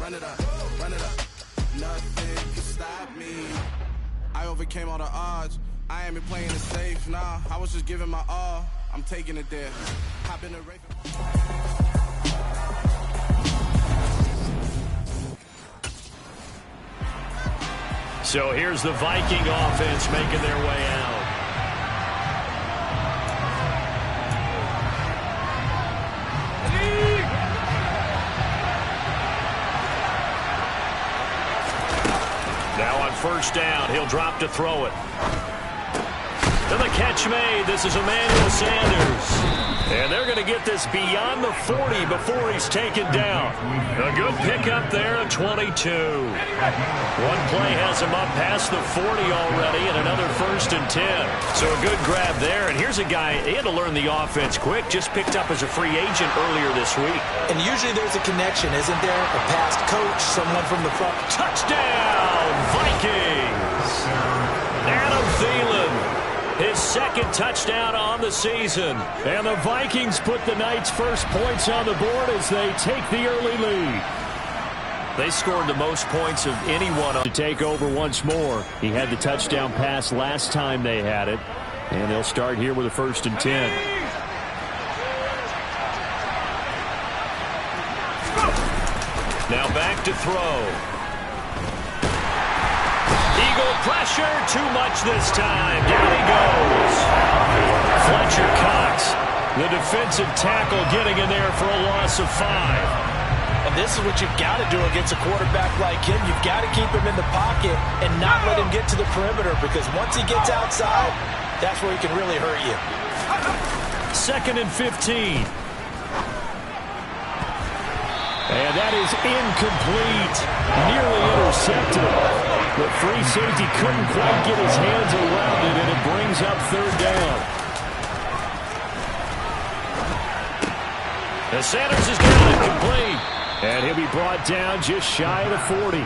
run it up, run it up. Nothing can stop me. I overcame all the odds. I ain't been playing it safe, nah. I was just giving my all. I'm taking it there. Hop in the race. So here's the Viking offense making their way out. Now on first down, he'll drop to throw it. And the catch made. This is Emmanuel Sanders. And they're going to get this beyond the 40 before he's taken down. A good pickup there at 22. One play has him up past the 40 already, and another 1st and 10. So a good grab there. And here's a guy, he had to learn the offense quick, just picked up as a free agent earlier this week. And usually there's a connection, isn't there? A past coach, someone from the front. Touchdown, Vikings! Adam Thielen. His second touchdown on the season. And the Vikings put the Knights' first points on the board as they take the early lead. They scored the most points of anyone to take over once more. He had the touchdown pass last time they had it. And they'll start here with a 1st and 10. Now back to throw. Eagle pressure, too much this time. Down he goes. Fletcher Cox, the defensive tackle, getting in there for a loss of 5. And this is what you've got to do against a quarterback like him. You've got to keep him in the pocket and not let him get to the perimeter, because once he gets outside, that's where he can really hurt you. 2nd and 15. And that is incomplete. Nearly intercepted. The free safety couldn't quite get his hands around it, and it brings up 3rd down. And Sanders is down and complete. And he'll be brought down just shy of the 40.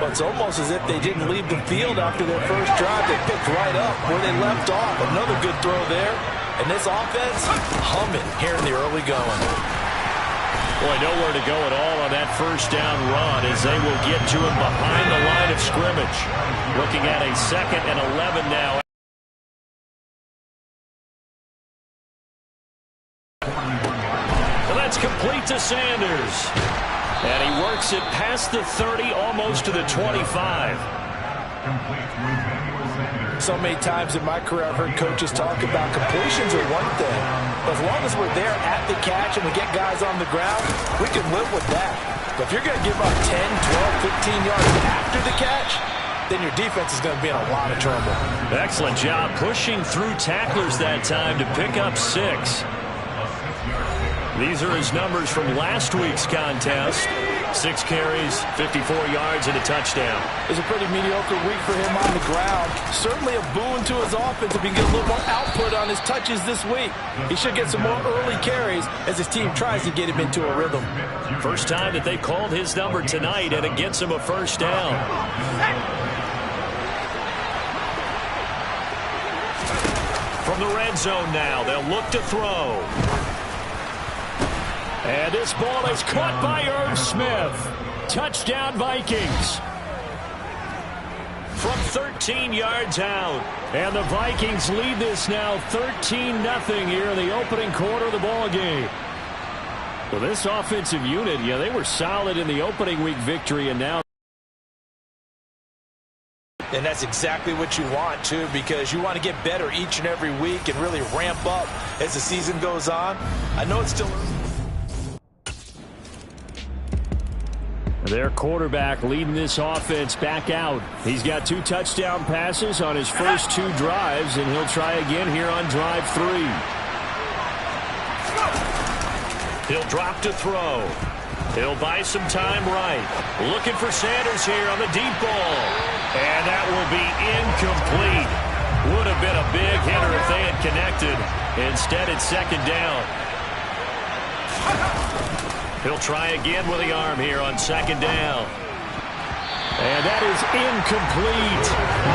But it's almost as if they didn't leave the field after their first drive. They picked right up where they left off. Another good throw there. And this offense, humming here in the early going. Boy, nowhere to go at all on that first down run, as they will get to him behind the line of scrimmage. Looking at a 2nd and 11 now. And that's complete to Sanders. And he works it past the 30, almost to the 25. So many times in my career I've heard coaches talk about completions are one thing. But as long as we're there at the catch and we get guys on the ground, we can live with that. But if you're going to give up 10, 12, 15 yards after the catch, then your defense is going to be in a lot of trouble. Excellent job pushing through tacklers that time to pick up 6. These are his numbers from last week's contest. 6 carries, 54 yards, and a touchdown. It's a pretty mediocre week for him on the ground. Certainly a boon to his offense if he can get a little more output on his touches this week. He should get some more early carries as his team tries to get him into a rhythm. First time that they called his number tonight, and it gets him a 1st down. From the red zone now, they'll look to throw. And this ball is caught by Irv Smith. Touchdown, Vikings. From 13 yards out. And the Vikings lead this now 13-0 here in the opening quarter of the ball game. Well, this offensive unit, yeah, they were solid in the opening week victory, and now. And that's exactly what you want, too, because you want to get better each and every week and really ramp up as the season goes on. I know it's still early. Their quarterback leading this offense back out. He's got 2 touchdown passes on his first 2 drives, and he'll try again here on drive 3. He'll drop to throw. He'll buy some time right. Looking for Sanders here on the deep ball. And that will be incomplete. Would have been a big hitter if they had connected. Instead, it's 2nd down. He'll try again with the arm here on 2nd down. And that is incomplete.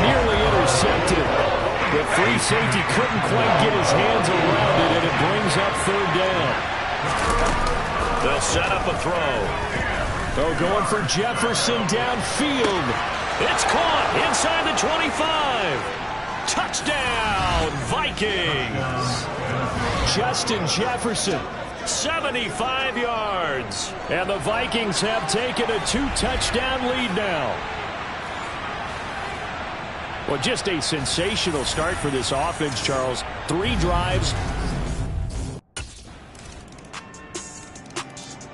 Nearly intercepted. The free safety couldn't quite get his hands around it, and it brings up 3rd down. They'll set up a throw. Oh, going for Jefferson downfield. It's caught inside the 25. Touchdown, Vikings. Justin Jefferson. 75 yards. And the Vikings have taken a 2-touchdown lead now. Well, just a sensational start for this offense, Charles. 3 drives.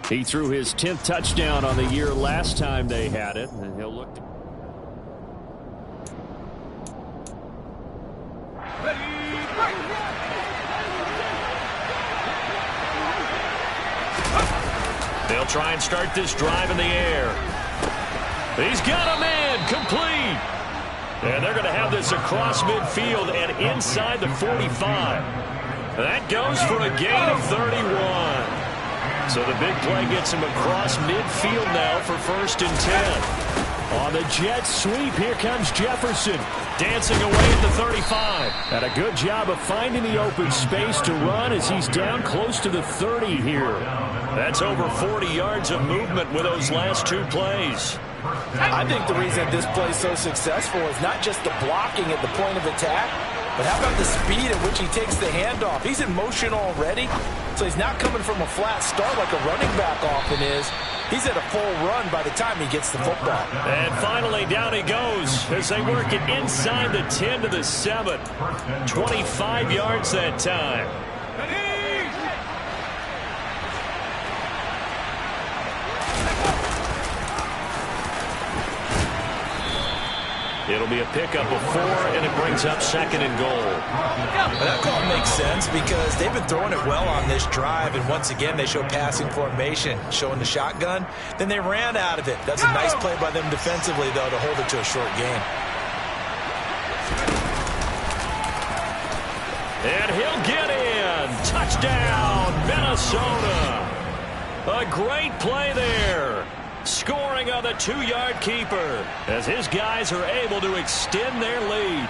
He threw his 10th touchdown on the year last time they had it. And he'll look to... They'll try and start this drive in the air. He's got a man, complete. And they're going to have this across midfield and inside the 45. That goes for a gain of 31. So the big play gets him across midfield now for 1st and 10. On the jet sweep, here comes Jefferson. Dancing away at the 35. And a good job of finding the open space to run as he's down close to the 30 here. That's over 40 yards of movement with those last 2 plays. I think the reason this play is so successful is not just the blocking at the point of attack, but how about the speed at which he takes the handoff? He's in motion already, so he's not coming from a flat start like a running back often is. He's at a full run by the time he gets the football. And finally, down he goes as they work it inside the 10 to the 7. 25 yards that time. It'll be a pickup of 4, and it brings up 2nd and goal. Well, that call makes sense because they've been throwing it well on this drive, and once again, they show passing formation, showing the shotgun. Then they ran out of it. That's a nice play by them defensively, though, to hold it to a short gain. And he'll get in. Touchdown, Minnesota. A great play there. Scoring on the 2-yard keeper as his guys are able to extend their lead.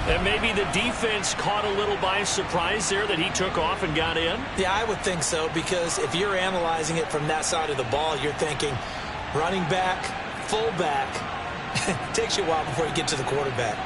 And maybe the defense caught a little by surprise there that he took off and got in? Yeah, I would think so, because if you're analyzing it from that side of the ball, you're thinking running back, fullback. It takes you a while before you get to the quarterback.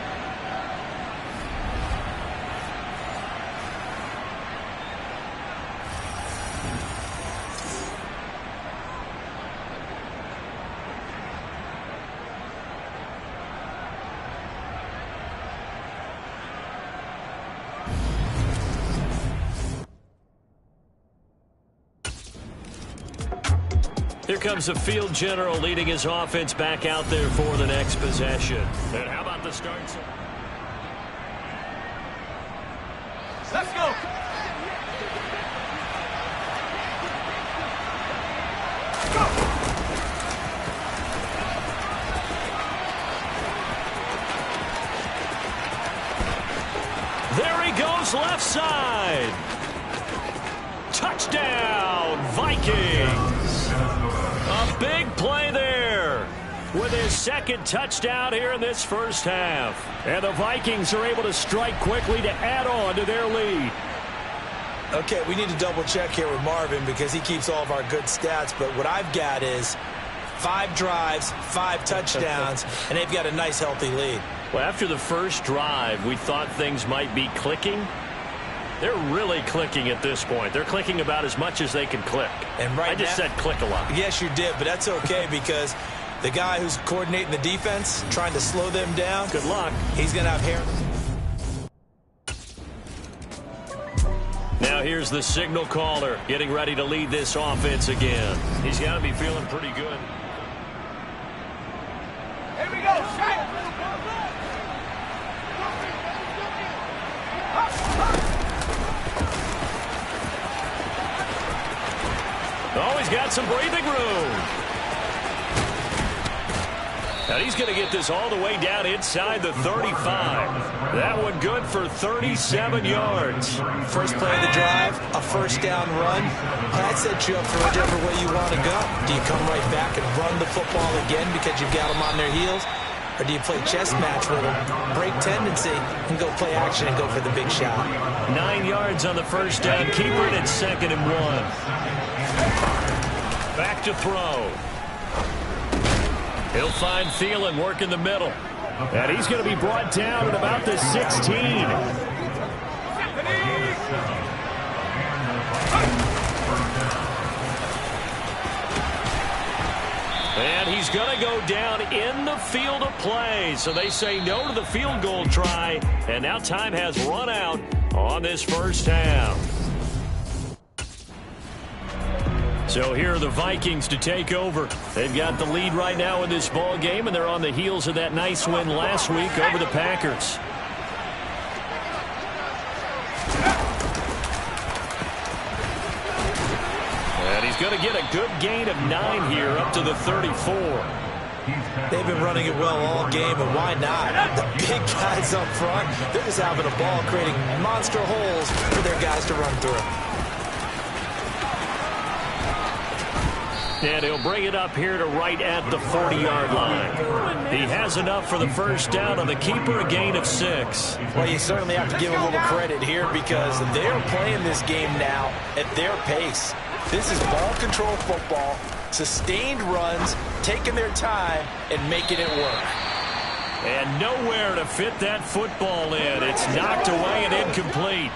Here comes the field general leading his offense back out there for the next possession. And how about the start? Let's go. There he goes, left side. Touchdown, Vikings. A big play there with his 2nd touchdown here in this first half. And the Vikings are able to strike quickly to add on to their lead. Okay, we need to double check here with Marvin because he keeps all of our good stats. But what I've got is 5 drives, 5 touchdowns, and they've got a nice, healthy lead. Well, after the first drive, we thought things might be clicking. They're really clicking at this point. They're clicking about as much as they can click. And I just said click a lot. Yes, you did, but that's okay because the guy who's coordinating the defense, trying to slow them down, good luck. He's going to have hair. Now here's the signal caller getting ready to lead this offense again. He's got to be feeling pretty good. Here we go. Strike. Oh, he's got some breathing room. And he's going to get this all the way down inside the 35. That one good for 37 yards. First play of the drive, a first down run. That sets you up for whichever way you want to go. Do you come right back and run the football again because you've got them on their heels? Or do you play chess match with them, break tendency, and go play action and go for the big shot? 9 yards on the first down. Keeper it at 2nd and 1. Back to throw. He'll find Thielen working the middle. And he's going to be brought down at about the 16. And he's going to go down in the field of play. So they say no to the field goal try. And now time has run out on this first half. So here are the Vikings to take over. They've got the lead right now in this ball game, and they're on the heels of that nice win last week over the Packers. And he's going to get a good gain of 9 here up to the 34. They've been running it well all game, and why not? The big guys up front, they're just having a ball, creating monster holes for their guys to run through. And he'll bring it up here to right at the 40-yard line. He has enough for the first down on the keeper, a gain of 6. Well, you certainly have to give him a little credit here because they're playing this game now at their pace. This is ball control football, sustained runs, taking their time, and making it work. And nowhere to fit that football in. It's knocked away and incomplete.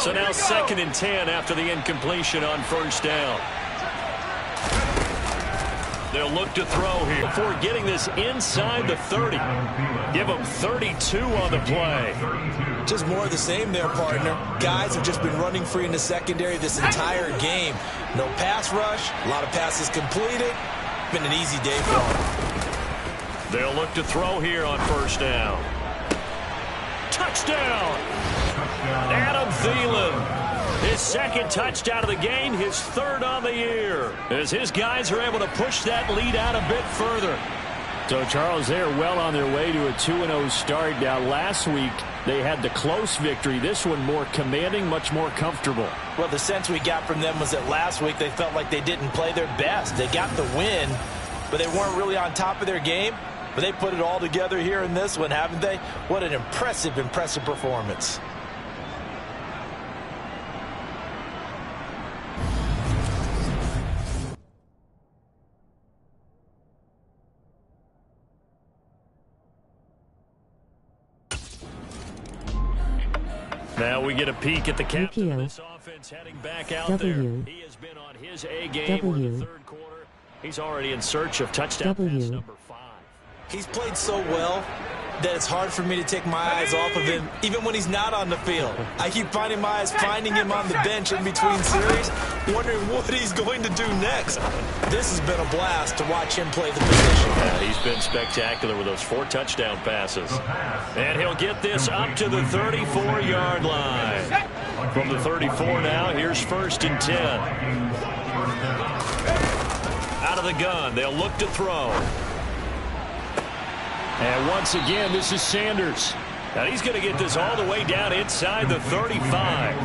So now 2nd and 10 after the incompletion on first down. They'll look to throw here before getting this inside the 30. Give them 32 on the play. Just more of the same there, partner. Guys have just been running free in the secondary this entire game. No pass rush, a lot of passes completed. Been an easy day for them. They'll look to throw here on first down. Touchdown! Adam Thielen. His 2nd touchdown of the game, his 3rd on the year, as his guys are able to push that lead out a bit further. So, Charles, they're well on their way to a 2-0 start. Now, last week, they had the close victory. This one more commanding, much more comfortable. Well, the sense we got from them was that last week they felt like they didn't play their best. They got the win, but they weren't really on top of their game. But they put it all together here in this one, haven't they? What an impressive performance. Now we get a peek at the captain of this offense heading back out there. He has been on his A game in the 3rd quarter. He's already in search of touchdown pass number 5. He's played so well that it's hard for me to take my eyes off of him, even when he's not on the field. I keep finding my eyes finding him on the bench in between series, wondering what he's going to do next. This has been a blast to watch him play the position. Yeah, he's been spectacular with those 4 touchdown passes. And he'll get this up to the 34-yard line. From the 34 now, here's 1st and 10. Out of the gun, they'll look to throw. And once again, this is Sanders. And he's going to get this all the way down inside the 35.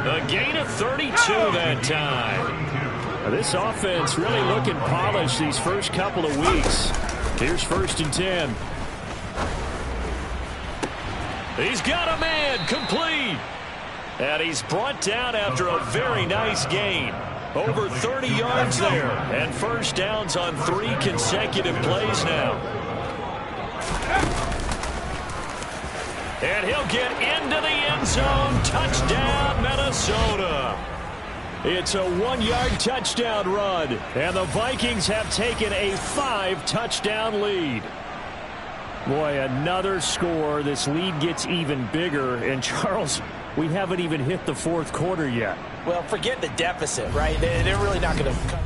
A gain of 32 that time. Now, this offense really looking polished these first couple of weeks. Here's 1st and 10. He's got a man, complete. And he's brought down after a very nice gain. Over 30 yards there. And first downs on 3 consecutive plays now. And he'll get into the end zone. Touchdown, Minnesota. It's a 1-yard touchdown run. And the Vikings have taken a 5-touchdown lead. Boy, another score. This lead gets even bigger. And, Charles, we haven't even hit the 4th quarter yet. Well, forget the deficit, right? They're really not going to...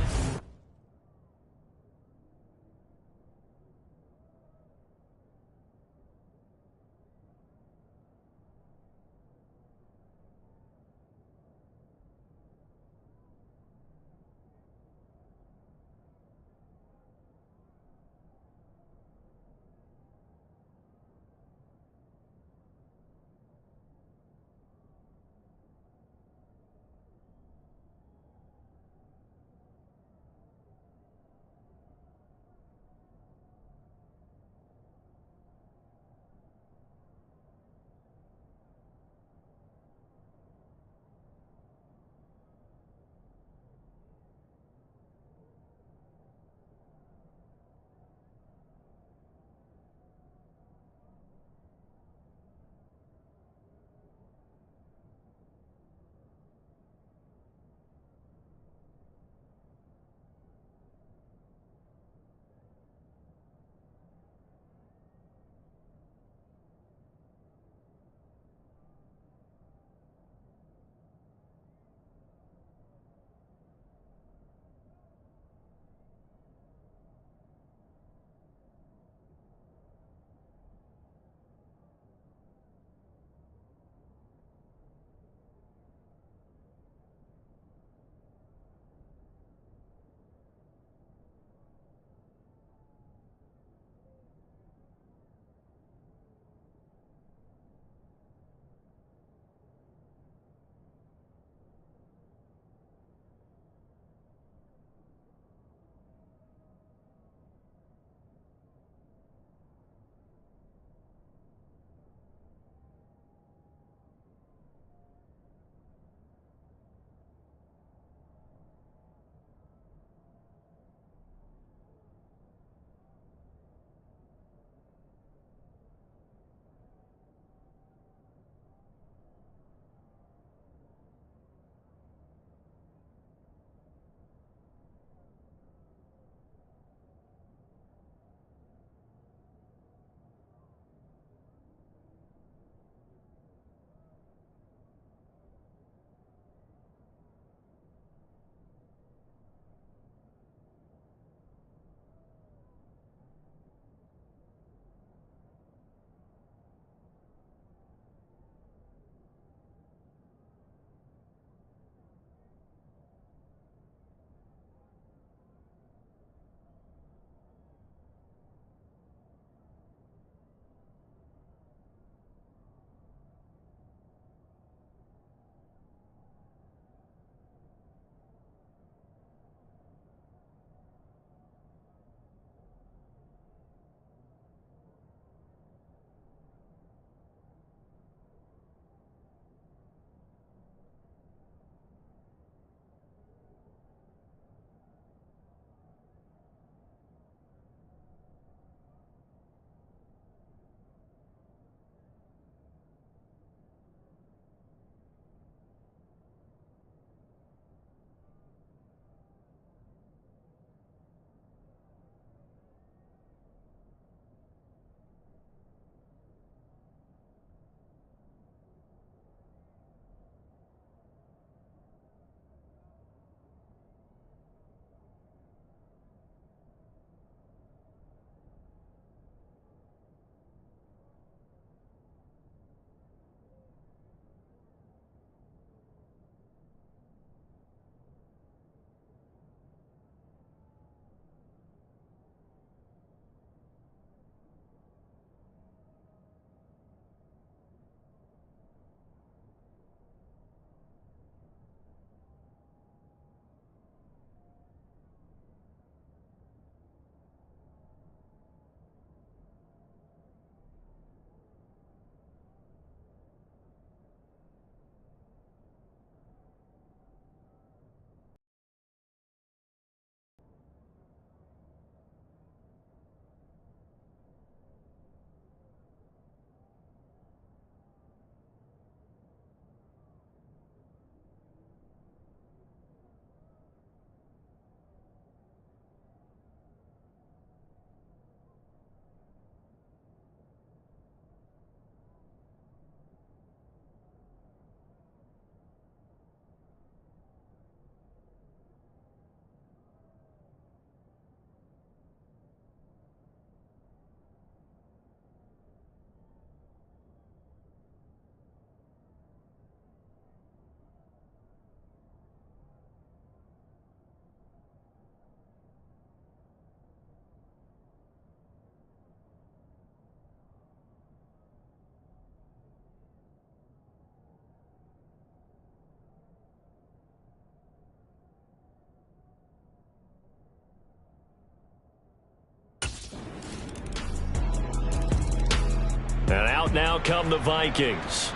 timeout. Now come the Vikings.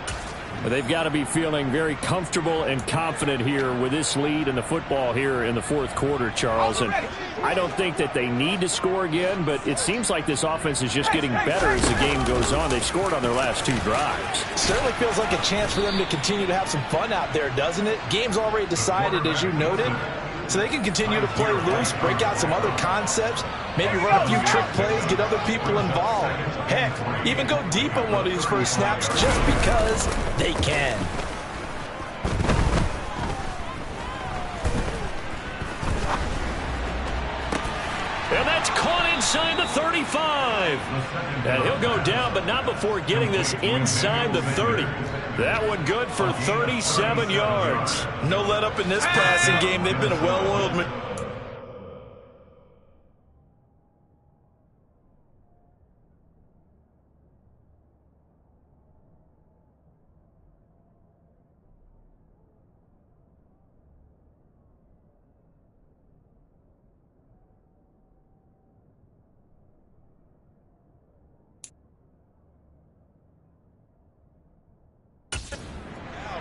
They've got to be feeling very comfortable and confident here with this lead in the football here in the fourth quarter, Charles. And I don't think that they need to score again, but it seems like this offense is just getting better as the game goes on. They've scored on their last 2 drives. Certainly feels like a chance for them to continue to have some fun out there, doesn't it? Game's already decided, as you noted. So they can continue to play loose, break out some other concepts, maybe run a few trick plays, get other people involved. Heck, even go deep on one of these first snaps just because they can. And that's caught inside the 35. And he'll go down, but not before getting this inside the 30. That one good for 37 yards. No let up in this passing game. They've been a well-oiled machine.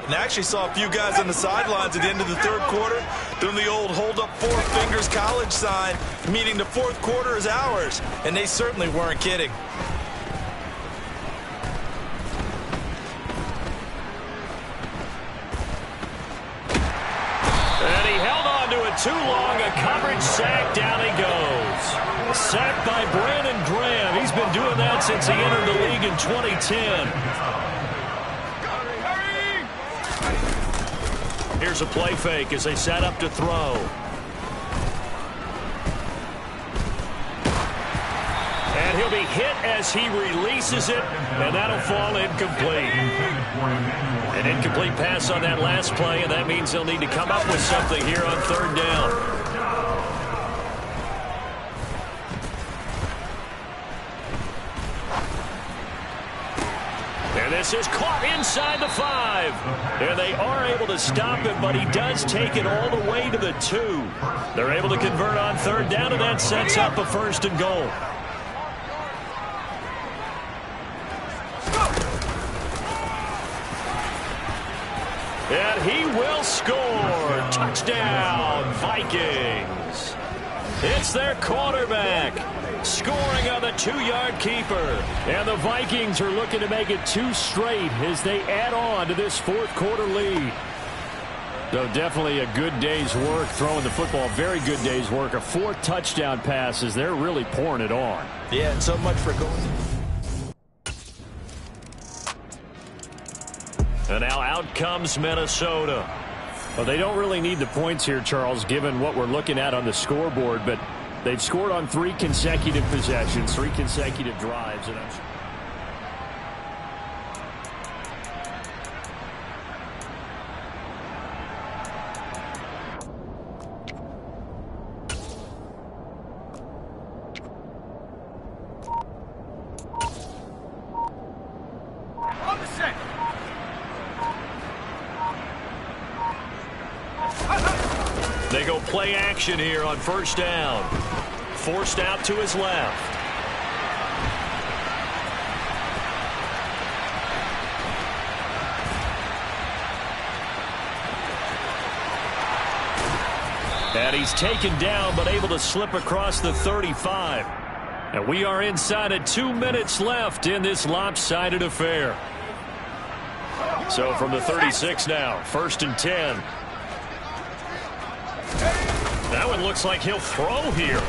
And I actually saw a few guys on the sidelines at the end of the third quarter doing the old hold up 4 fingers college sign, meaning the fourth quarter is ours. And they certainly weren't kidding. And he held on to it too long. A coverage sack. Down he goes. Sacked by Brandon Graham. He's been doing that since he entered the league in 2010. Here's a play fake as they set up to throw. And he'll be hit as he releases it, and that'll fall incomplete. An incomplete pass on that last play, and that means they'll need to come up with something here on third down. This is caught inside the 5. And they are able to stop him, but he does take it all the way to the 2. They're able to convert on third down, and that sets up a 1st and goal. And he will score. Touchdown, Vikings. It's their quarterback scoring on the 2-yard keeper. And the Vikings are looking to make it 2 straight as they add on to this fourth quarter lead. So definitely a good day's work throwing the football. Very good day's work. A 4th touchdown pass as they're really pouring it on. Yeah, and so much for going. And now out comes Minnesota. Well, they don't really need the points here, Charles, given what we're looking at on the scoreboard, but they've scored on 3 consecutive possessions, 3 consecutive drives. And On the set. they go play action here on first down. Forced out to his left. And he's taken down, but able to slip across the 35. And we are inside of 2 minutes left in this lopsided affair. So from the 36 now, 1st and 10. That one looks like he'll throw here.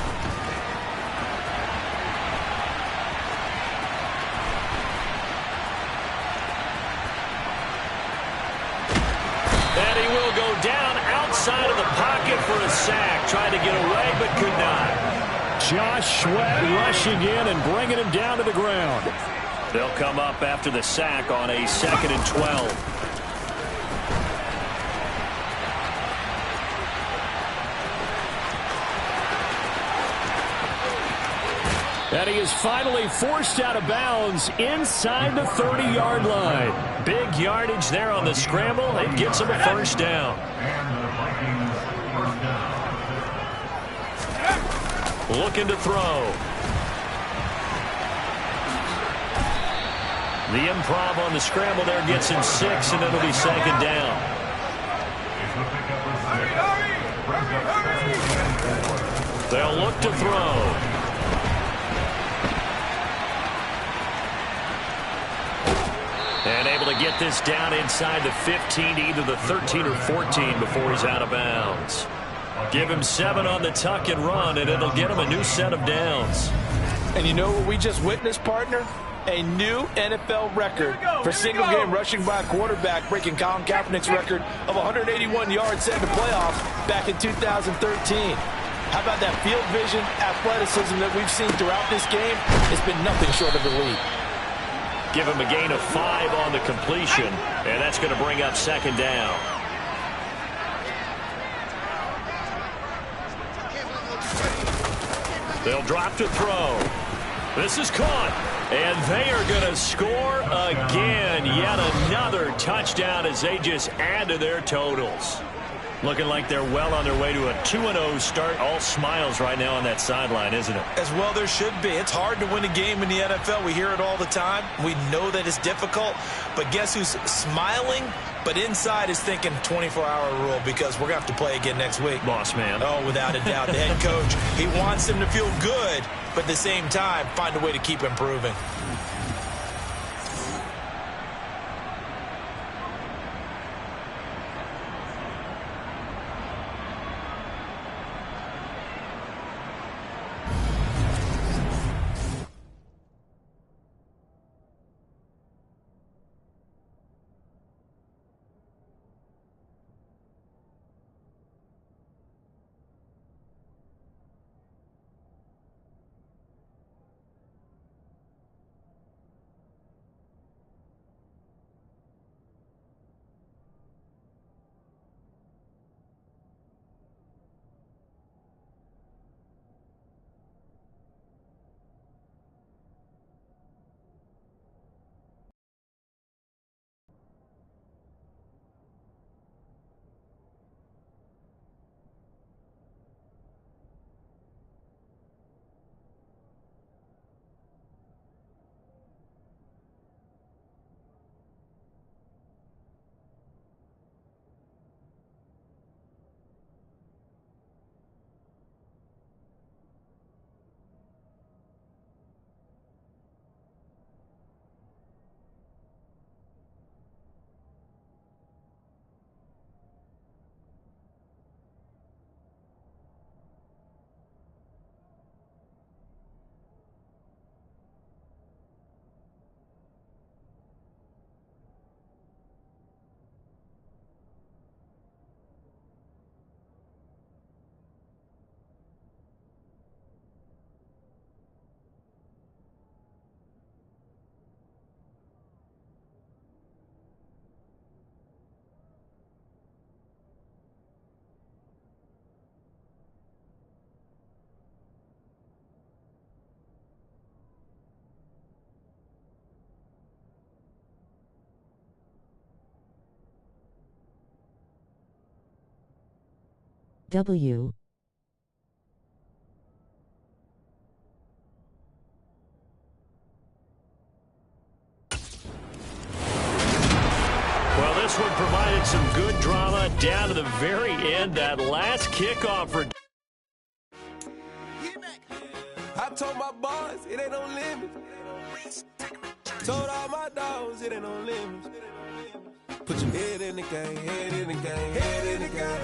And he will go down outside of the pocket for a sack. Tried to get away, but could not. Josh Sweat rushing in and bringing him down to the ground. They'll come up after the sack on a 2nd and 12. And he is finally forced out of bounds inside the 30-yard line. Big yardage there on the scramble. It gets him a 1st down. Looking to throw. The improv on the scramble there gets him 6, and it'll be second down. They'll look to throw. And able to get this down inside the 15 to either the 13 or 14 before he's out of bounds. Give him 7 on the tuck and run, and it'll get him a new set of downs. And you know what we just witnessed, partner? A new NFL record for single-game rushing by a quarterback, breaking Colin Kaepernick's record of 181 yards set in the playoffs back in 2013. How about that field vision, athleticism that we've seen throughout this game? It's been nothing short of elite. Give him a gain of 5 on the completion, and that's going to bring up second down. They'll drop to throw. This is caught, and they are going to score again. Yet another touchdown as they just add to their totals. Looking like they're well on their way to a 2-0 start. All smiles right now on that sideline, isn't it? As well there should be. It's hard to win a game in the NFL. We hear it all the time. We know that it's difficult. But guess who's smiling? But inside is thinking 24-hour rule because we're going to have to play again next week. Boss man. Oh, without a doubt. The head coach, he wants them to feel good, but at the same time, find a way to keep improving. W. Well, this one provided some good drama down to the very end. That last kickoff for... I told my boys, it ain't no limits. Told all my dogs, it ain't no limits. Put your head in the game, head in the game, head in the game.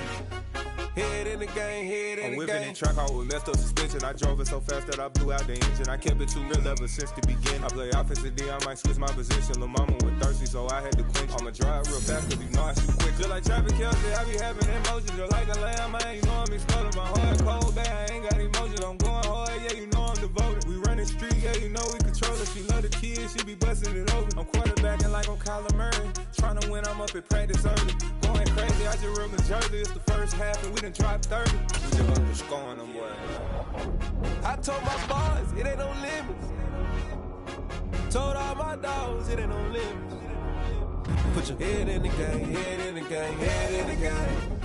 Head in the game, head in the game. I'm whipping and track out with messed up suspension. I drove it so fast that I blew out the engine. I kept it too real ever since the beginning. I play offensive D, I might switch my position. Lil' mama was thirsty, so I had to quench. I'ma drive real fast, cause you know I shoot quick. Just like Travis Kelce, I be having emotions. Just like a lamb, man, you know I'm exploding. My heart cold, bad, I ain't got emotions. I'm going hard, yeah, you know I'm devoted. We running street, yeah, you know we control it. She love the kids, she be busting it open. I'm quarterbacking like I'm Kyler Murray. Trying to win, I'm up at practice early. Going crazy, I just rub in Jersey. It's the first half, and we done dropped 30. We just up to scoring them, boy. I told my boys, it ain't no limits. Told all my dogs, it ain't no limits. Put your head in the game, head in the game, head in the game.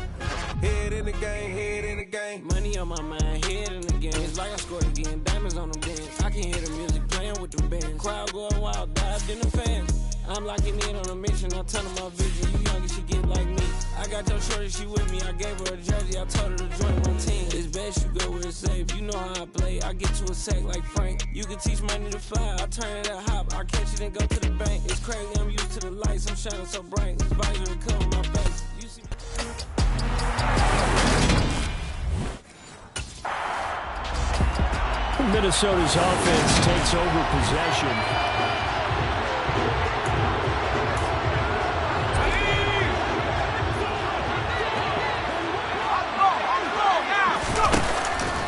Head in the game, head in the game. Money on my mind, head in the game. It's like I scored again. Diamonds diamonds on them dance. I can hear the music playing with them bands. Crowd going wild, dived in the fans. I'm locking in on a mission. I tell them my vision. You young, you should get like me. I got your shorty, she with me. I gave her a jersey. I told her to join my team. It's best you go where it's safe. You know how I play. I get to a sack like Frank. You can teach money to fly. I turn it at hop. I catch it and go to the bank. It's crazy. I'm used to the lights. I'm shining so bright. This visor and cover my face. You see. Minnesota's offense takes over possession.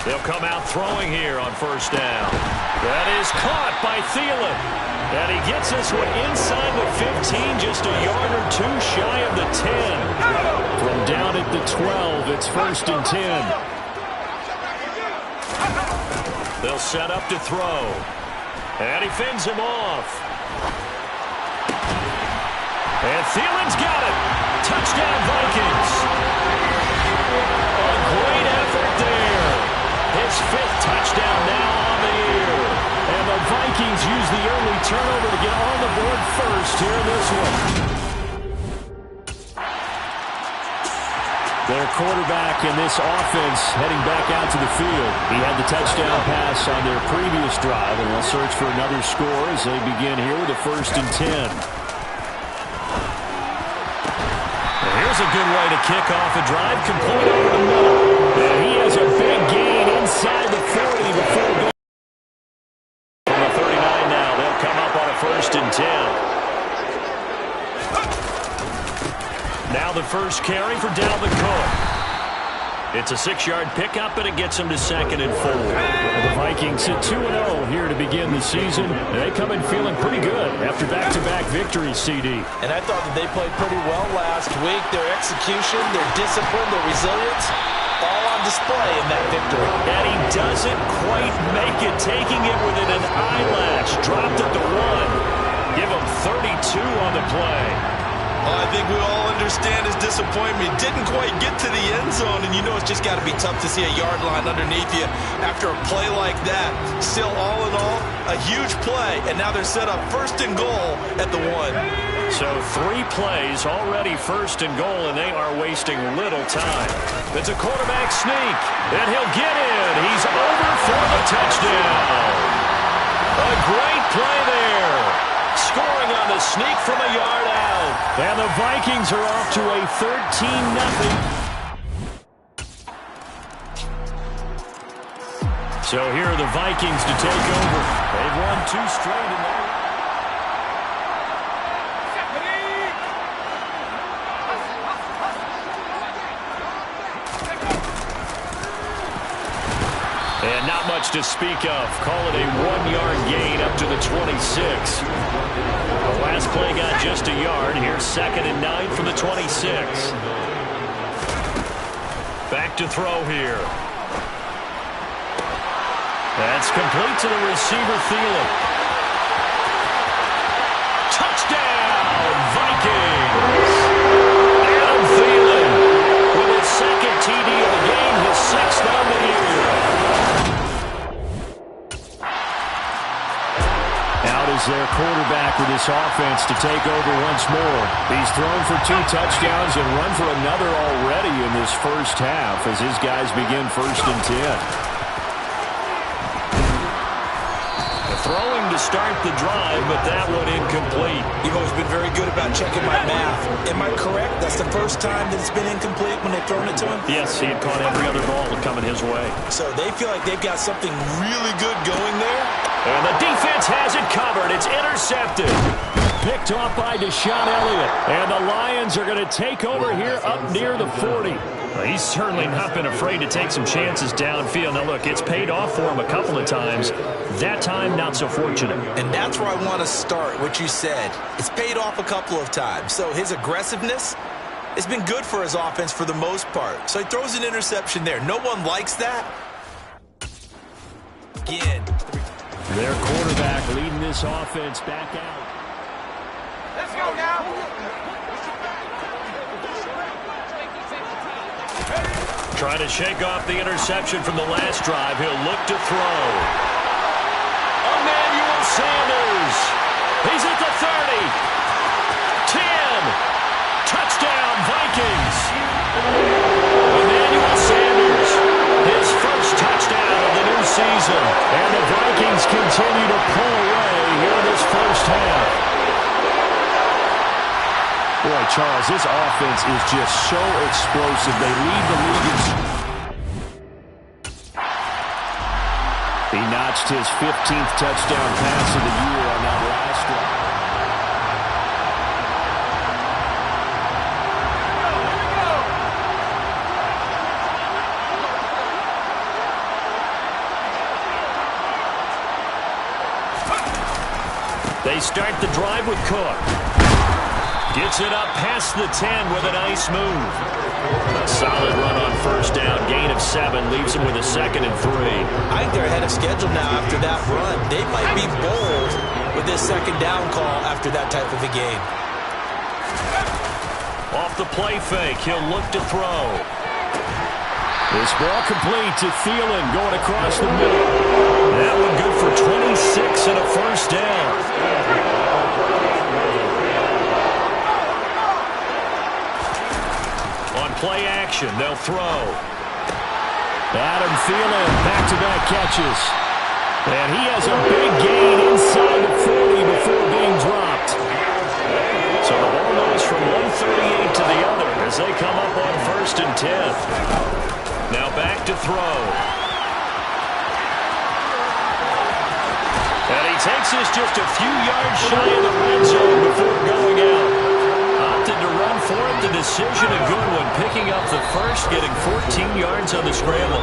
They'll come out throwing here on first down. That is caught by Thielen. And he gets this one inside the 15, just a yard or two shy of the 10. From down at the 12, it's 1st and 10. They'll set up to throw. And he fends him off. And Thielen's got it. Touchdown, Vikings. A great effort there. His 5th touchdown now on the year. And the Vikings use the early turnover to get on the board first here in this one. Their quarterback in this offense heading back out to the field. He had the touchdown pass on their previous drive, and they'll search for another score as they begin here with a 1st and 10. And here's a good way to kick off a drive, complete over the middle. And he has a big gain inside the 40 before going. From the 39 now, they'll come up on a 1st and 10. Now the first carry for Dalvin Cook. It's a 6-yard pickup, and it gets him to 2nd and 4. The Vikings hit 2-0 here to begin the season. They come in feeling pretty good after back-to-back victories, CD. And I thought that they played pretty well last week. Their execution, their discipline, their resilience, all on display in that victory. And he doesn't quite make it, taking it within an eyelash. Dropped it to 1. Give him 32 on the play. I think we all understand his disappointment. Didn't quite get to the end zone, and you know it's just got to be tough to see a yard line underneath you after a play like that. Still, all in all, a huge play, and now they're set up 1st and goal at the 1. So 3 plays, already 1st and goal, and they are wasting little time. It's a quarterback sneak, and he'll get in. He's over for the touchdown. A great play there. Scoring on the sneak from a yard out. And the Vikings are off to a 13-0. So here are the Vikings to take over. They've won 2 straight in there. And not much to speak of. Call it a 1-yard gain up to the 26. The last play got just a yard. Here's 2nd and 9 from the 26. Back to throw here. That's complete to the receiver, Thielen. Touchdown, Vikings! Adam Thielen with his 2nd TD of the game, his 6th on the year. Out is their quarterback with this offense to take over once more. He's thrown for 2 touchdowns and run for another already in this first half as his guys begin 1st and 10. Throwing to start the drive, but that one incomplete. You've always been very good about checking my math. Am I correct? That's the first time that it's been incomplete when they've thrown it to him? Yes, he had caught every other ball coming his way. So they feel like they've got something really good going there? And the defense has it covered. It's intercepted. Picked off by Deshaun Elliott. And the Lions are going to take over here up near the 40. He's certainly not been afraid to take some chances downfield. Now, look, it's paid off for him a couple of times. That time, not so fortunate. And that's where I want to start, what you said. It's paid off a couple of times. So his aggressiveness has been good for his offense for the most part. So he throws an interception there. No one likes that. Again. Their quarterback leading this offense back out. Let's go now. Trying to shake off the interception from the last drive. He'll look to throw. Sanders. He's at the 30. 10. Touchdown, Vikings. Emmanuel Sanders, his first touchdown of the new season. And the Vikings continue to pull away here in this first half. Boy, Charles, this offense is just so explosive. They lead the league. He notched his 15th touchdown pass of the year on that last one. They start the drive with Cook. Gets it up past the 10 with a nice move. A solid run on first down. Gain of 7 leaves him with a 2nd and 3. I think they're ahead of schedule now after that run. They might be bold with this 2nd down call after that type of a game. Off the play fake, he'll look to throw. This ball complete to Thielen going across the middle. That one good for 26 and a first down. On play action, they'll throw. Adam Thielen, back-to-back catches. And he has a big gain inside the 40 before being dropped. So the ball goes from 138 to the other as they come up on 1st and 10. Now back to throw. And he takes this just a few yards shy of the red zone before going out. Opted to run for it. The decision a good one. Picking up the first, getting 14 yards on the scramble.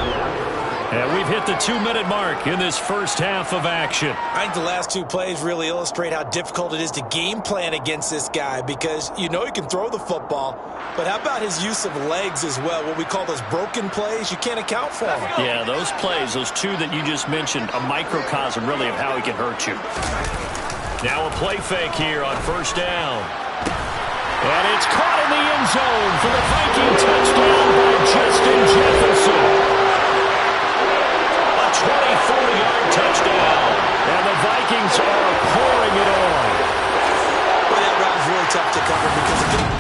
And we've hit the 2-minute mark in this first half of action. I think the last 2 plays really illustrate how difficult it is to game plan against this guy because you know he can throw the football, but how about his use of legs as well, what we call those broken plays? You can't account for them. Yeah, those plays, those 2 that you just mentioned, a microcosm really of how he can hurt you. Now a play fake here on first down. And it's caught in the end zone for the Viking touchdown by Justin Jefferson. 24-yard touchdown. And the Vikings are pouring it on. Well, that route's really tough to cover because of it.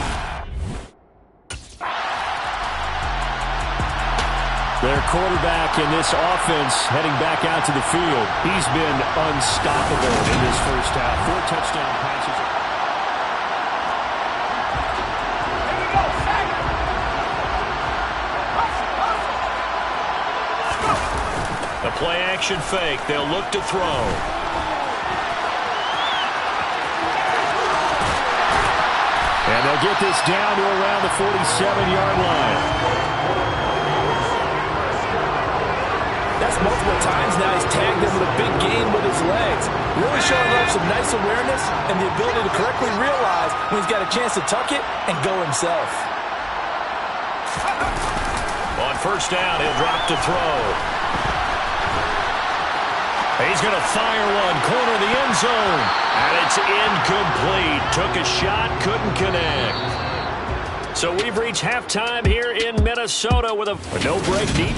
Their quarterback in this offense heading back out to the field. He's been unstoppable in this first half. 4 touchdown passes. A play-action fake. They'll look to throw. And they'll get this down to around the 47-yard line. That's multiple times now he's tagged them with a big gain with his legs. Really showing off some nice awareness and the ability to correctly realize when he's got a chance to tuck it and go himself. On first down, he'll drop to throw. He's going to fire one, corner of the end zone. And it's incomplete. Took a shot, couldn't connect. So we've reached halftime here in Minnesota with a no break deep.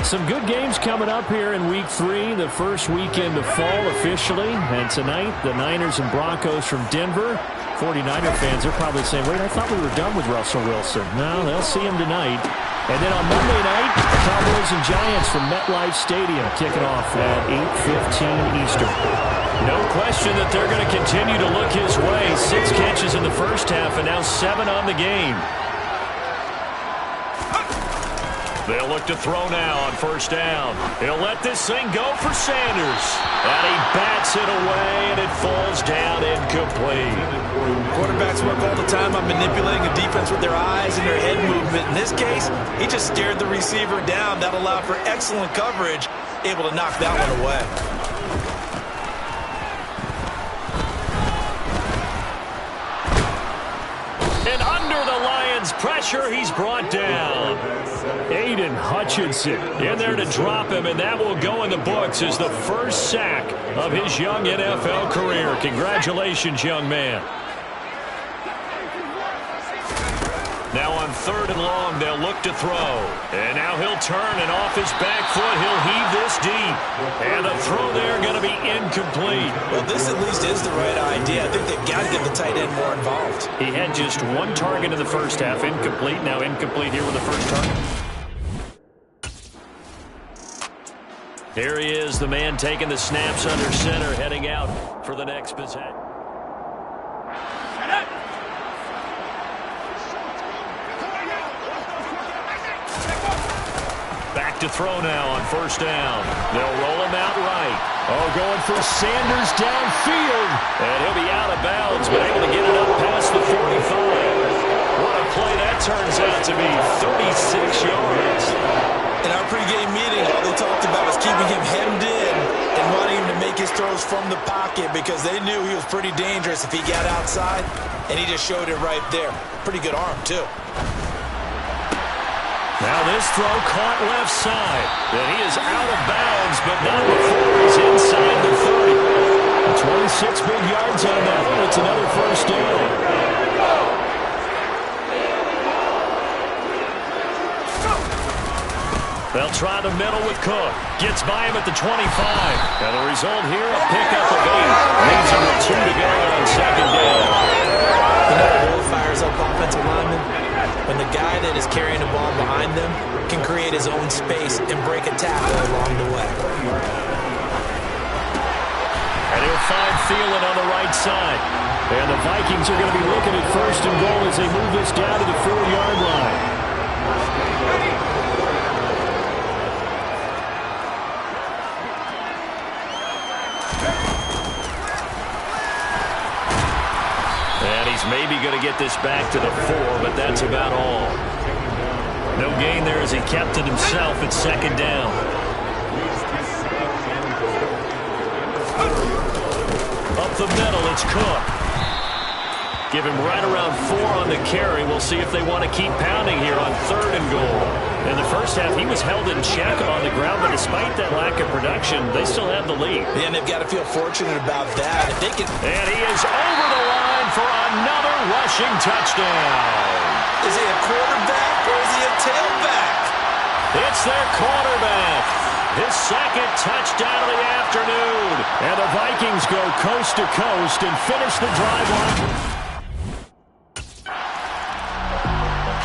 Some good games coming up here in Week 3, the first weekend of fall officially. And tonight, the Niners and Broncos from Denver. 49er fans are probably saying, wait, I thought we were done with Russell Wilson. No, they'll see him tonight. And then on Monday night, the Cowboys and Giants from MetLife Stadium kicking off at 8:15 Eastern. No question that they're going to continue to look his way. 6 catches in the first half and now 7 on the game. They'll look to throw now on first down. He'll let this thing go for Sanders. And he bats it away, and it falls down incomplete. Quarterbacks work all the time on manipulating a defense with their eyes and their head movement. In this case, he just stared the receiver down. That allowed for excellent coverage, able to knock that one away. And under the Lions' pressure, he's brought down. Aiden Hutchinson in there to drop him, and that will go in the books as the first sack of his young NFL career. Congratulations, young man. Now on 3rd and long, they'll look to throw. And now he'll turn, and off his back foot, he'll heave this deep. And the throw there going to be incomplete. Well, this at least is the right idea. I think they've got to get the tight end more involved. He had just one target in the first half. Incomplete. Now incomplete here with the first target. Here he is, the man taking the snaps under center, heading out for the next possession. Back to throw now on 1st down. They'll roll him out right. Oh, going for Sanders downfield. And he'll be out of bounds, but able to get it up past the 45. What a play that turns out to be, 36 yards. In our pregame meeting, all they talked about was keeping him hemmed in and wanting him to make his throws from the pocket because they knew he was pretty dangerous if he got outside, and he just showed it right there. Pretty good arm, too. Now this throw caught left side. And he is out of bounds, but not before he's inside the 30. 26 big yards on that one. It's another 1st down. They'll try the middle with Cook. Gets by him at the 25. And the result here, a pickup of 8. Leaves him with 2 to go on 2nd down. You know what really fires up offensive linemen? When the guy that is carrying the ball behind them can create his own space and break a tackle along the way. And he'll find Thielen on the right side. And the Vikings are going to be looking at 1st and goal as they move this down to the 4-yard line. Maybe going to get this back to the 4, but that's about all. No gain there as he kept it himself at 2nd down. Up the middle, it's Cook. Give him right around 4 on the carry. We'll see if they want to keep pounding here on 3rd and goal. In the first half, he was held in check on the ground, but despite that lack of production, they still have the lead. And they've got to feel fortunate about that. If they can... And he is over the line for another rushing touchdown. Is he a quarterback or is he a tailback? It's their quarterback. His 2nd touchdown of the afternoon. And the Vikings go coast to coast and finish the drive line.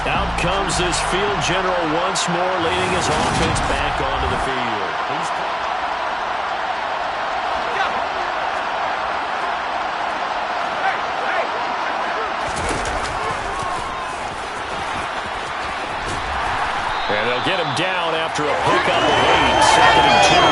Out comes this field general once more, leading his offense back onto the field. And they'll get him down after a pickup of 8, 2nd and 2.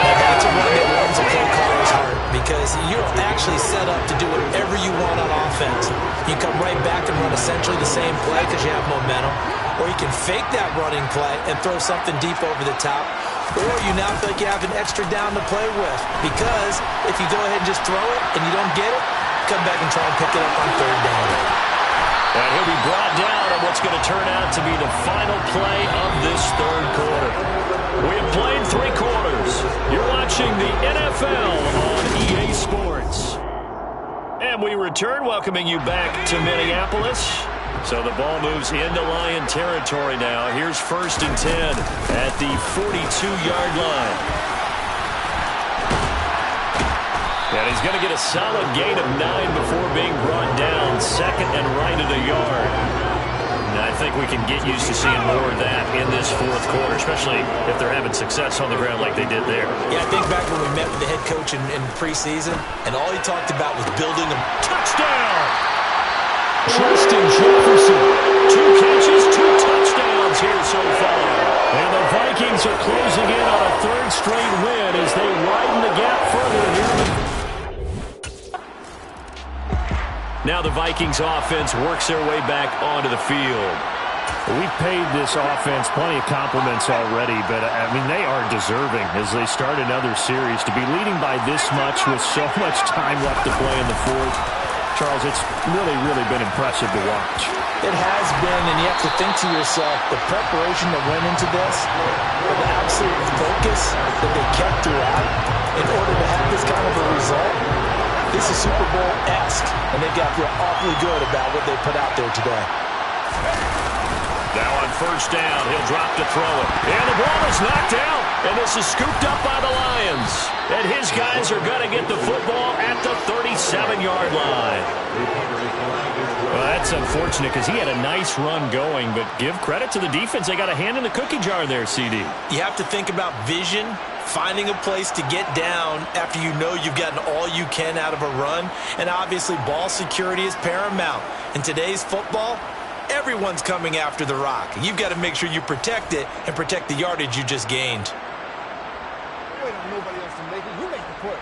That's a run that warms a play caller's heart because you're actually set up to do whatever you want on offense. You come right back and run essentially the same play because you have momentum, or you can fake that running play and throw something deep over the top, or you now feel like you have an extra down to play with because if you go ahead and just throw it and you don't get it, come back and try and pick it up on 3rd down. And he'll be brought down on what's going to turn out to be the final play of this 3rd quarter. We have played 3 quarters. You're watching the NFL on EA Sports. And we return, welcoming you back to Minneapolis. So the ball moves into Lion territory now. Here's 1st and 10 at the 42-yard line. And he's going to get a solid gain of 9 before being brought down. 2nd and right at a yard. And I think we can get used to seeing more of that in this 4th quarter, especially if they're having success on the ground like they did there. Yeah, I think back when we met with the head coach in preseason, and all he talked about was building a touchdown. Justin Jefferson. 2 catches, 2 touchdowns here so far. And the Vikings are closing in on a 3rd straight win as they widen the gap further here. Now the Vikings offense works their way back onto the field. We've paid this offense plenty of compliments already, but, I mean, they are deserving as they start another series. To be leading by this much with so much time left to play in the 4th, Charles, it's really, really been impressive to watch. It has been, and you have to think to yourself, the preparation that went into this, the absolute focus that they kept throughout in order to have this kind of a result. This is Super Bowl-esque, and they got to feel awfully good about what they put out there today. Now on first down, he'll drop to throw it. And the ball is knocked out. And this is scooped up by the Lions. And his guys are going to get the football at the 37-yard line. Well, that's unfortunate because he had a nice run going, but give credit to the defense. They got a hand in the cookie jar there, CD. You have to think about vision, finding a place to get down after you know you've gotten all you can out of a run. And obviously, ball security is paramount. In today's football, everyone's coming after the rock. You've got to make sure you protect it and protect the yardage you just gained. Wait on nobody else to make it. You make the play.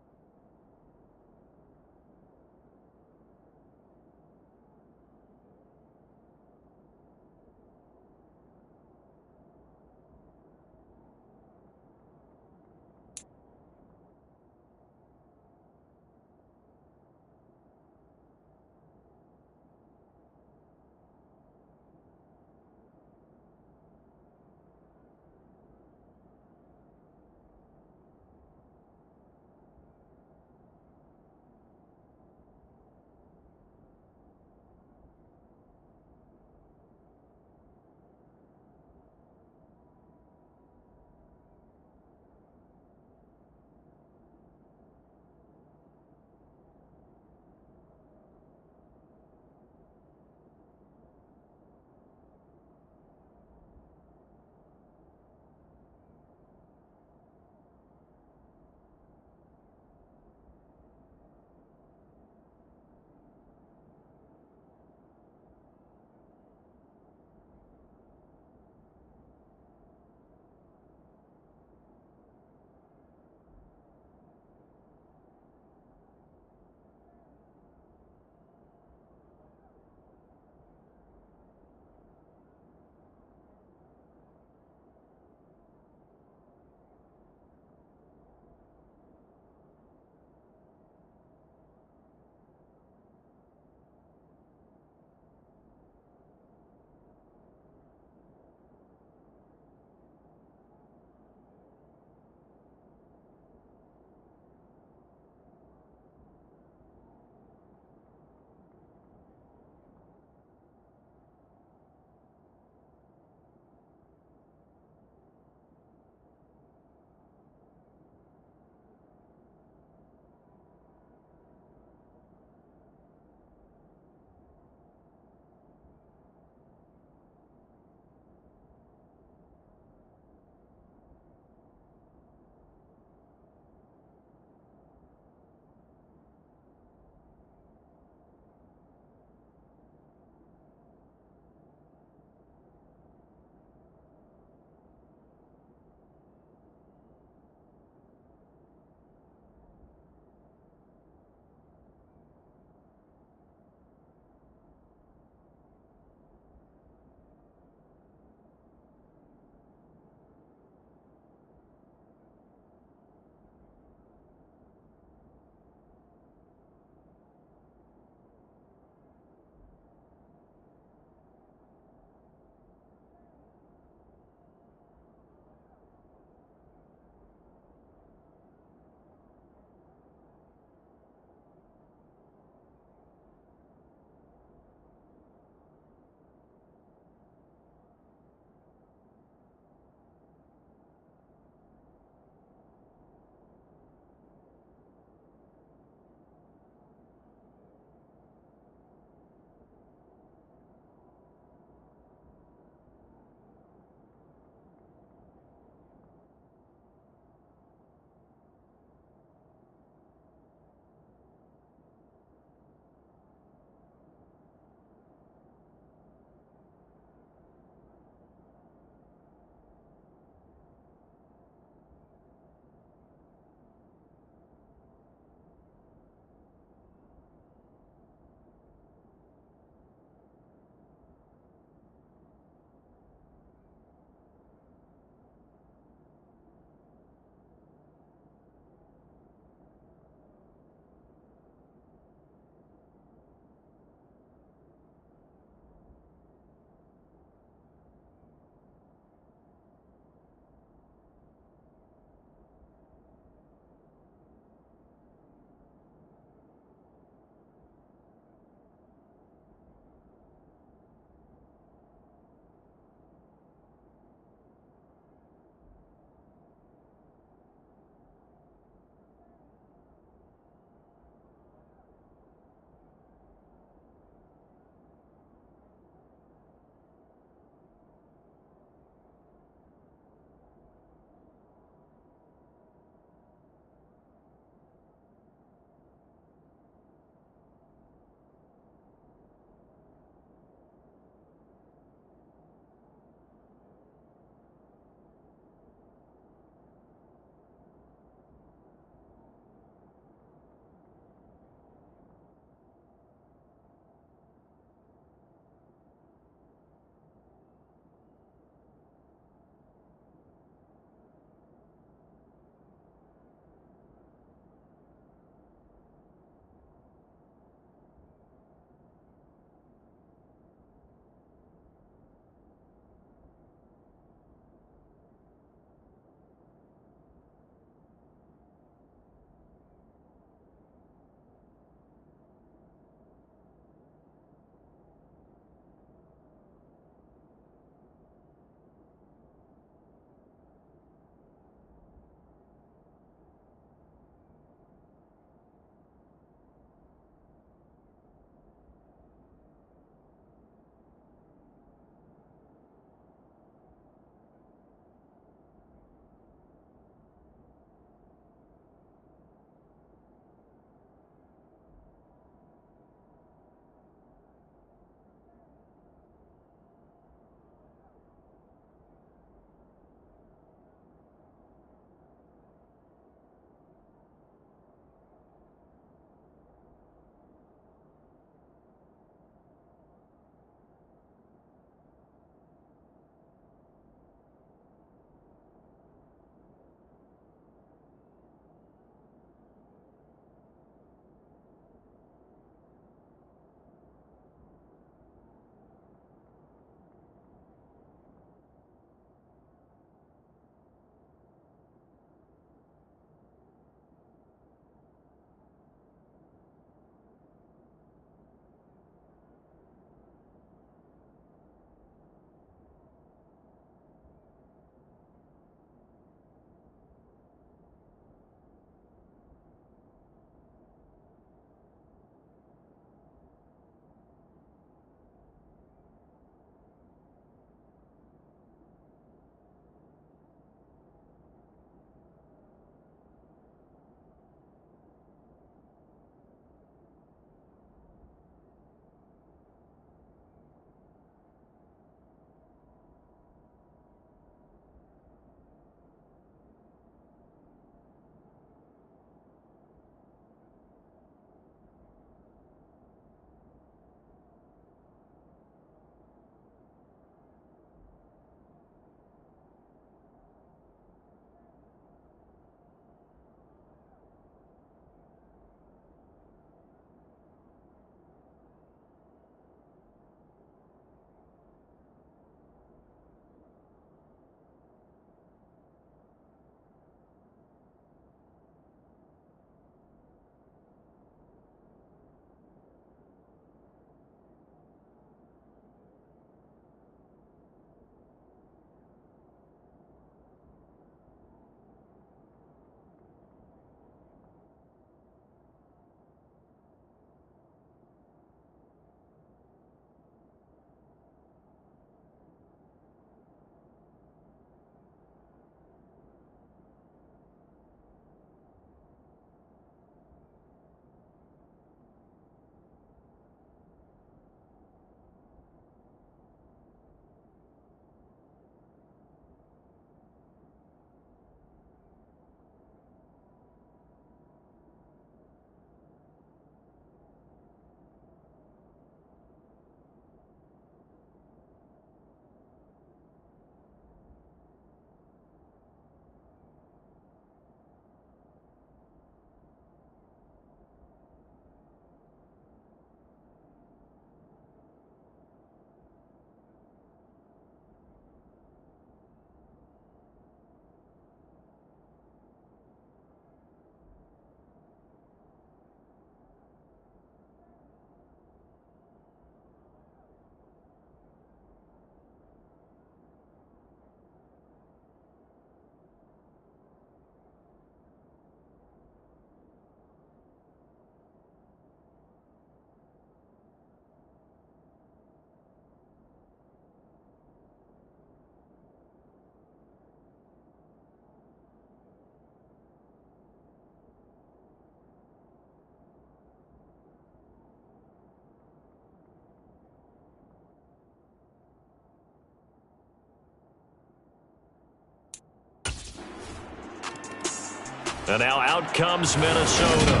And now out comes Minnesota.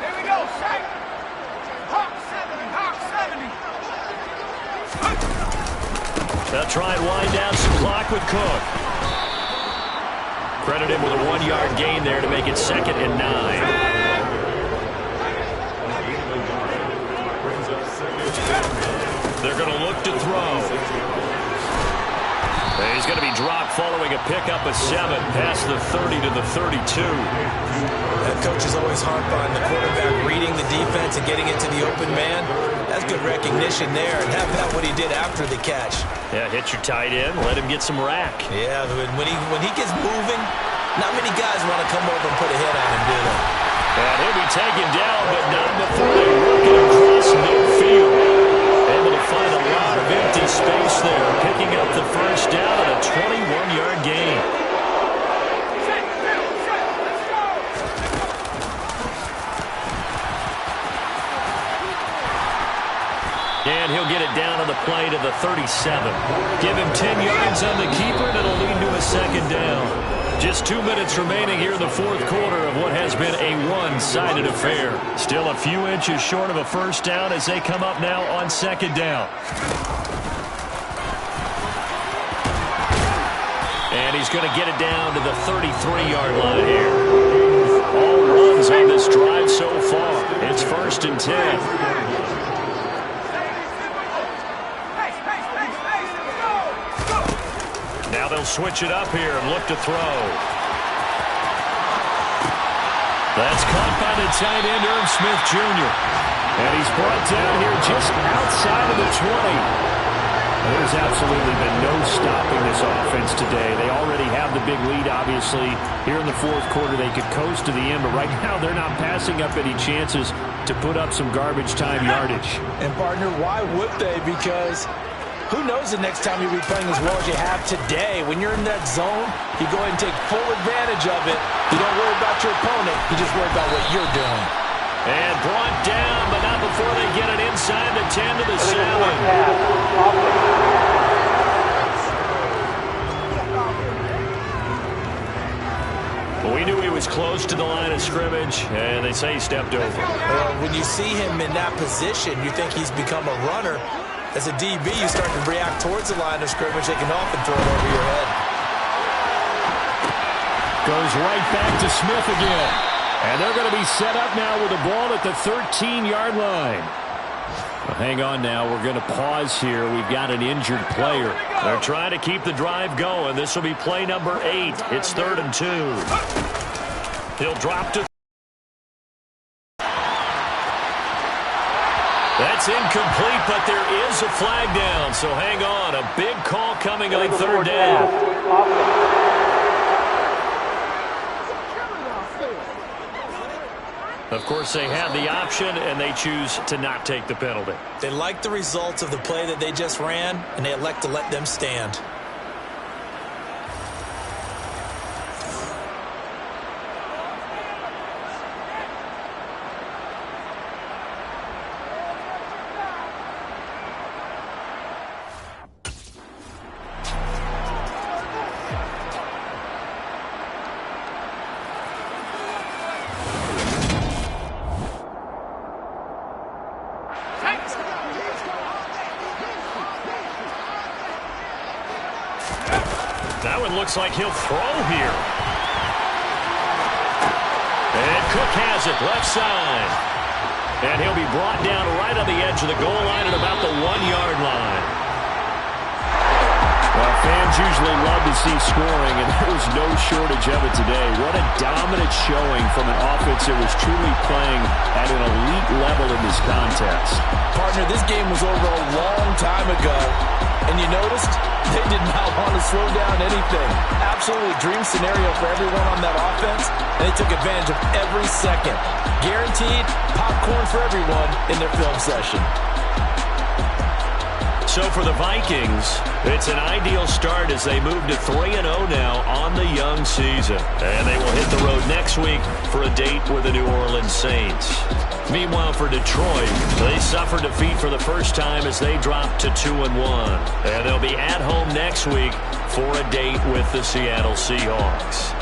Here we go, Shaq. Hawk 70. They'll try and wind down some clock with Cook. Credit him with a 1-yard gain there to make it 2nd and 9. They're going to look to throw. He's going to be dropped following a pickup of 7 past the 30 to the 32. That coach is always harp on the quarterback reading the defense and getting into the open man. That's good recognition there, and how about what he did after the catch? Yeah, hit your tight end, let him get some rack. Yeah, when he gets moving, not many guys want to come over and put a hit on him, do they? And he'll be taken down, but not before they work it across midfield. Able to find a lot of empty space there, picking up the first down at a 21-yard gain. And he'll get it down on the play to the 37. Give him 10 yards on the keeper, and it'll lead to a 2nd down. Just 2 minutes remaining here in the 4th quarter of what has been a one-sided affair. Still a few inches short of a first down as they come up now on 2nd down. And he's going to get it down to the 33-yard line here. All runs on this drive so far. It's 1st and 10. Now they'll switch it up here and look to throw. That's caught by the tight end, Irv Smith Jr. And he's brought down here just outside of the 20. There's absolutely been no stopping this offense today. They already have the big lead, obviously. Here in the 4th quarter, they could coast to the end, but right now they're not passing up any chances to put up some garbage time yardage. And, partner, why would they? Because who knows the next time you'll be playing as well as you have today. When you're in that zone, you go ahead and take full advantage of it. You don't worry about your opponent. You just worry about what you're doing. And brought down, but not before they get it inside the 10 to the 7. Well, we knew he was close to the line of scrimmage, and they say he stepped over. Well, when you see him in that position, you think he's become a runner. As a DB, you start to react towards the line of scrimmage. They can often throw it over your head. Goes right back to Smith again. And they're going to be set up now with the ball at the 13-yard line. Well, hang on now. We're going to pause here. We've got an injured player. They're trying to keep the drive going. This will be play number 8. It's 3rd and 2. He'll drop to. That's incomplete, but there is a flag down, so hang on. A big call coming on 3rd down. Of course, they had the option, and they choose to not take the penalty. They like the results of the play that they just ran, and they elect to let them stand. That one looks like he'll throw here. And Cook has it, left side. And he'll be brought down right on the edge of the goal line at about the 1-yard line. Well, fans usually love to see scoring, and there was no shortage of it today. What a dominant showing from an offense that was truly playing at an elite level in this contest. Partner, this game was over a long time ago, and you noticed they did not want to slow down anything. Absolutely dream scenario for everyone on that offense, and they took advantage of every second. Guaranteed popcorn for everyone in their film session. So for the Vikings, it's an ideal start as they move to 3-0 now on the young season. And they will hit the road next week for a date with the New Orleans Saints. Meanwhile, for Detroit, they suffered defeat for the first time as they dropped to 2-1. And they'll be at home next week for a date with the Seattle Seahawks.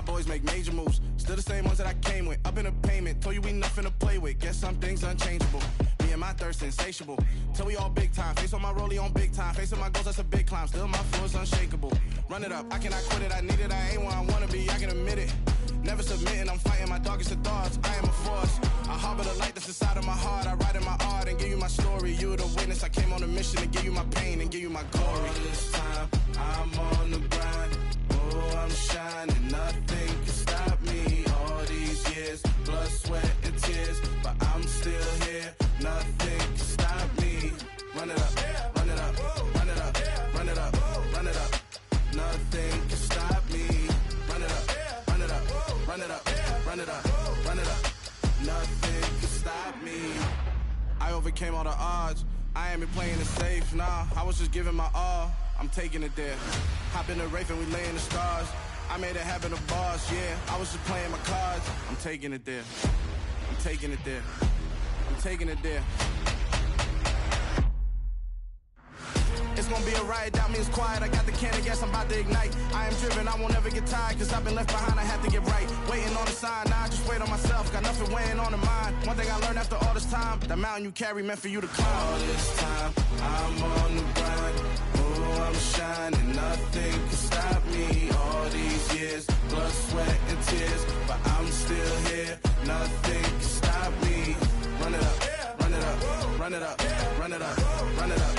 Boys make major moves, still the same ones that I came with. Up in a payment, told you we nothing to play with. Guess some things unchangeable. Me and my thirst insatiable. Till we all big time. Face on my rollie on big time. Facing my goals, that's a big climb. Still my flow is unshakable. Run it up, I cannot quit it. I need it, I ain't where I wanna be. I can admit it. Never submitting, I'm fighting my darkest of thoughts. I am a force. I harbor the light that's inside of my heart. I write in my art and give you my story. You the witness. I came on a mission to give you my pain and give you my glory. All this time, I'm on the grind. Oh, I'm shining. Nothing can stop me. All these years, blood, sweat, and tears. But I'm still here. Nothing can stop me. Run it up, run it up, run it up, run it up, run it up. Nothing can stop me. Run it up, run it up, run it up, run it up, run it up. Nothing can stop me. I overcame all the odds. I ain't been playing it safe, nah. I was just giving my all. I'm taking it there. Hop in the Wraith and we lay in the stars. I made it happen to boss, yeah. I was just playing my cards. I'm taking it there. I'm taking it there. I'm taking it there. It's gonna be a riot, that means quiet. I got the can of gas, I'm about to ignite. I am driven, I won't ever get tired, cause I've been left behind, I have to get right. Waiting on the sign, now I just wait on myself. Got nothing weighing on the mind. One thing I learned after all this time, the mountain you carry meant for you to climb. All this time, I'm on the grind. Oh, I'm shining, nothing can stop me. All these years, blood, sweat, and tears. But I'm still here, nothing can stop me. Run it up, run it up, run it up, run it up, run it up.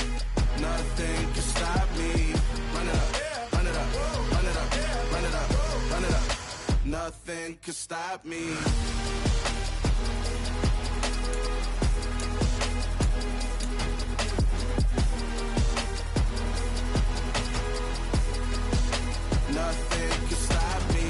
Nothing can stop me. Run it up, run it up, run it up, run it up, run it up. Nothing can stop me. Nothing can stop me.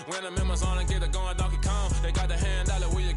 When I'm in my zone, I get it going Donkey Kong. They got the hand dollar where you